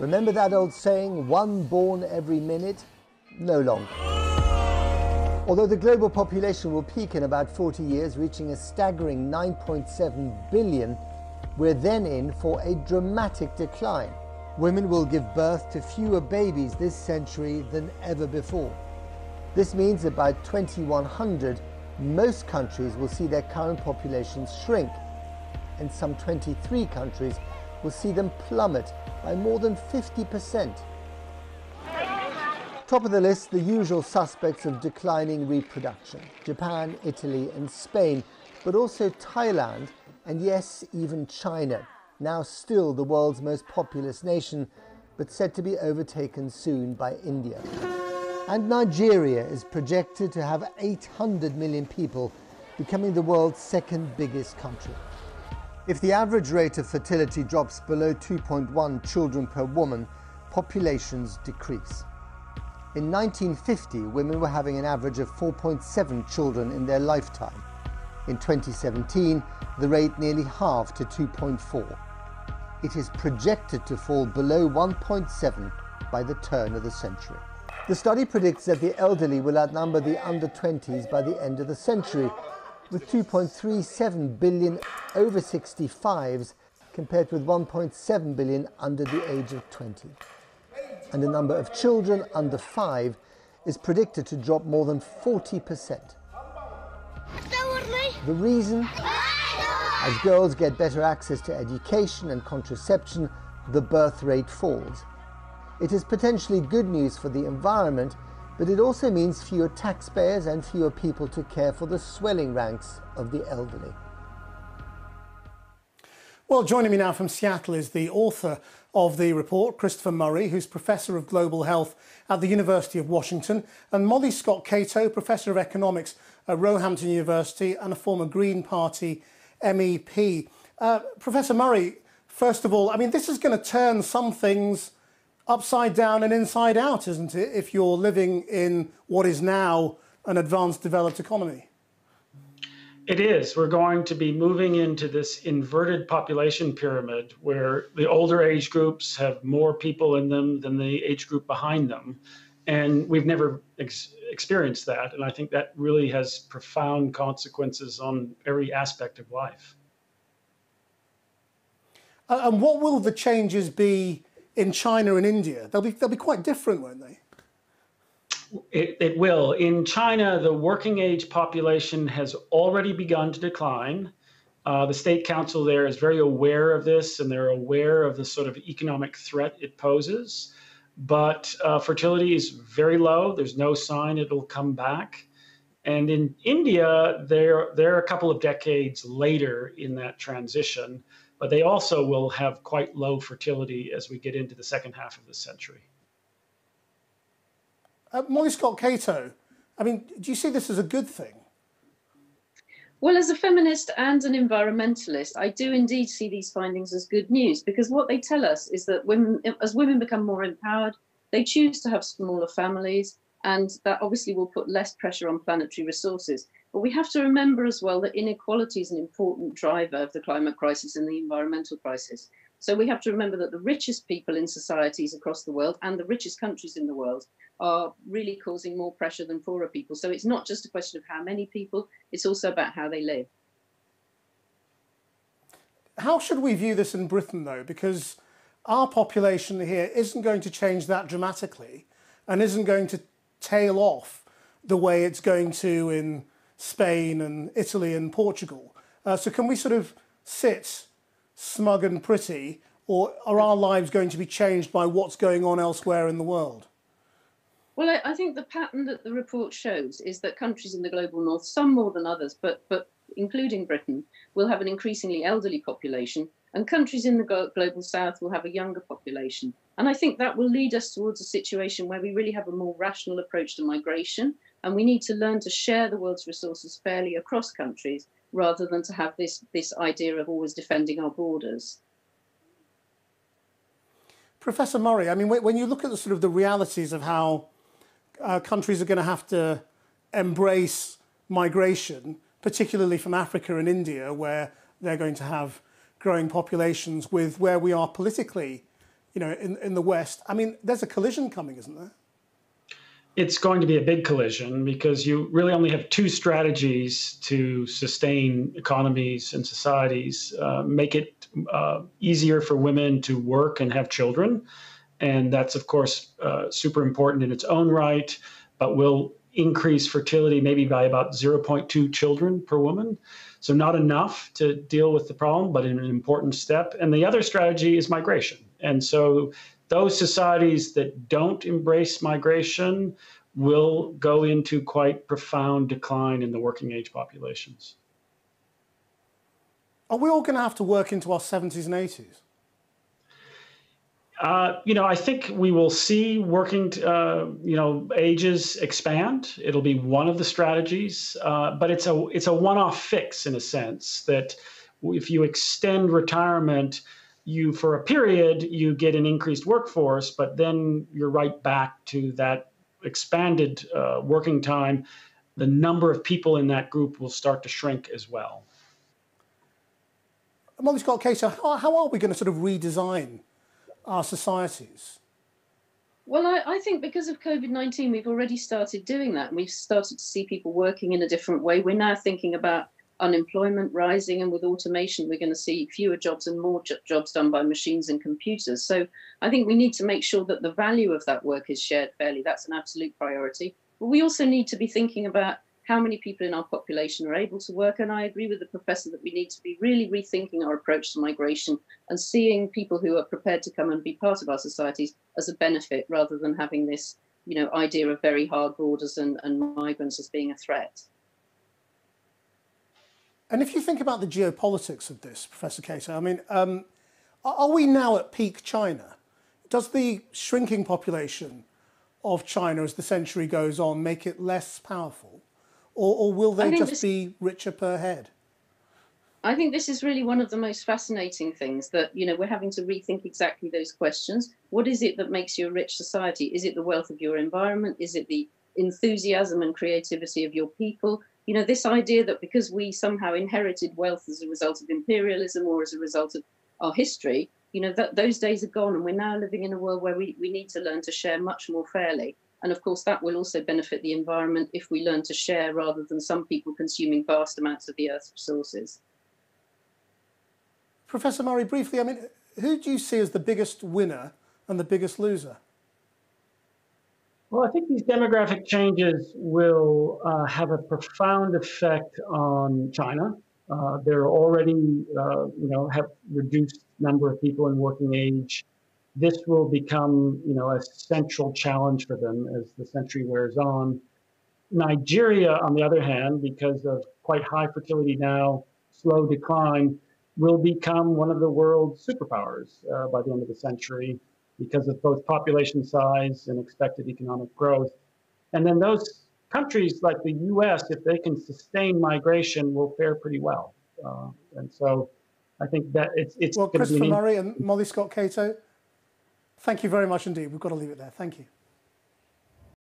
Remember that old saying, one born every minute? No longer. Although the global population will peak in about 40 years, reaching a staggering 9.7 billion, we're then in for a dramatic decline. Women will give birth to fewer babies this century than ever before. This means that by 2100, most countries will see their current populations shrink, and some 23 countries will see them plummet by more than 50%. Top of the list, the usual suspects of declining reproduction: Japan, Italy and Spain, but also Thailand and yes, even China, now still the world's most populous nation, but said to be overtaken soon by India. And Nigeria is projected to have 800 million people, becoming the world's second biggest country. If the average rate of fertility drops below 2.1 children per woman, populations decrease. In 1950, women were having an average of 4.7 children in their lifetime. In 2017, the rate nearly halved to 2.4. It is projected to fall below 1.7 by the turn of the century. The study predicts that the elderly will outnumber the under-20s by the end of the century, with 2.37 billion over 65s compared with 1.7 billion under the age of 20. And the number of children under 5 is predicted to drop more than 40%. The reason? As girls get better access to education and contraception, the birth rate falls. It is potentially good news for the environment, but it also means fewer taxpayers and fewer people to care for the swelling ranks of the elderly. Well, joining me now from Seattle is the author of the report, Christopher Murray, who's Professor of Global Health at the University of Washington, and Molly Scott-Cato, Professor of Economics at Roehampton University and a former Green Party MEP. Professor Murray, first of all, I mean, this is going to turn some things upside down and inside out, isn't it, if you're living in what is now an advanced developed economy? It is. We're going to be moving into this inverted population pyramid where the older age groups have more people in them than the age group behind them. And we've never experienced that. And I think that really has profound consequences on every aspect of life. And what will the changes be in China and India? They'll be quite different, won't they? It will. In China, the working age population has already begun to decline. The state council there is very aware of this, and they're aware of the sort of economic threat it poses. But fertility is very low. There's no sign it'll come back. And in India, they're a couple of decades later in that transition, but they also will have quite low fertility as we get into the second half of the century. Molly Scott-Cato, I mean, do you see this as a good thing? Well, as a feminist and an environmentalist, I do indeed see these findings as good news, because what they tell us is that as women become more empowered, they choose to have smaller families, and that obviously will put less pressure on planetary resources. But we have to remember as well that inequality is an important driver of the climate crisis and the environmental crisis. So we have to remember that the richest people in societies across the world and the richest countries in the world are really causing more pressure than poorer people. So it's not just a question of how many people, it's also about how they live. How should we view this in Britain, though? Because our population here isn't going to change that dramatically and isn't going to tail off the way it's going to in Spain and Italy and Portugal. So can we sort of sit smug and pretty, or are our lives going to be changed by what's going on elsewhere in the world? Well, I think the pattern that the report shows is that countries in the global north, some more than others, but including Britain, will have an increasingly elderly population, and countries in the global south will have a younger population. And I think that will lead us towards a situation where we really have a more rational approach to migration, and we need to learn to share the world's resources fairly across countries, rather than to have this idea of always defending our borders. Professor Murray, I mean, when you look at the realities of how countries are going to have to embrace migration, particularly from Africa and India, where they're going to have growing populations, with where we are politically in the West. I mean, there's a collision coming, isn't there? It's going to be a big collision because you really only have two strategies to sustain economies and societies. Make it easier for women to work and have children. And that's, of course, super important in its own right, but will increase fertility maybe by about 0.2 children per woman. So not enough to deal with the problem, but an important step. And the other strategy is migration. And so those societies that don't embrace migration will go into quite profound decline in the working age populations. Are we all going to have to work into our 70s and 80s? I think we will see working, ages expand. It'll be one of the strategies, but it's a one-off fix in a sense that if you extend retirement, for a period, you get an increased workforce, but then you're right back to that expanded working time. The number of people in that group will start to shrink as well. Molly Scott-Cato, how are we going to sort of redesign our societies? Well, I think because of COVID-19, we've already started doing that. We've started to see people working in a different way. We're now thinking about unemployment rising, and with automation, we're going to see fewer jobs and more jobs done by machines and computers. So I think we need to make sure that the value of that work is shared fairly. That's an absolute priority. But we also need to be thinking about how many people in our population are able to work. And I agree with the professor that we need to be really rethinking our approach to migration and seeing people who are prepared to come and be part of our societies as a benefit rather than having this, idea of very hard borders and migrants as being a threat. And if you think about the geopolitics of this, Professor Cato, I mean, are we now at peak China? Does the shrinking population of China as the century goes on make it less powerful? Or will they just be richer per head? I think this is really one of the most fascinating things that, we're having to rethink exactly those questions. What is it that makes you a rich society? Is it the wealth of your environment? Is it the enthusiasm and creativity of your people? This idea that because we somehow inherited wealth as a result of imperialism or as a result of our history, that those days are gone, and we're now living in a world where we need to learn to share much more fairly. And of course, that will also benefit the environment if we learn to share rather than some people consuming vast amounts of the Earth's resources. Professor Murray, briefly, I mean, who do you see as the biggest winner and the biggest loser? Well, I think these demographic changes will have a profound effect on China. They're already, have reduced number of people in working age. This will become, a central challenge for them as the century wears on. Nigeria, on the other hand, because of quite high fertility now, slow decline, will become one of the world's superpowers by the end of the century, because of both population size and expected economic growth. And then those countries like the US, if they can sustain migration, will fare pretty well. And so I think that it's well, Christopher Murray and Molly Scott-Cato, thank you very much indeed. We've got to leave it there. Thank you.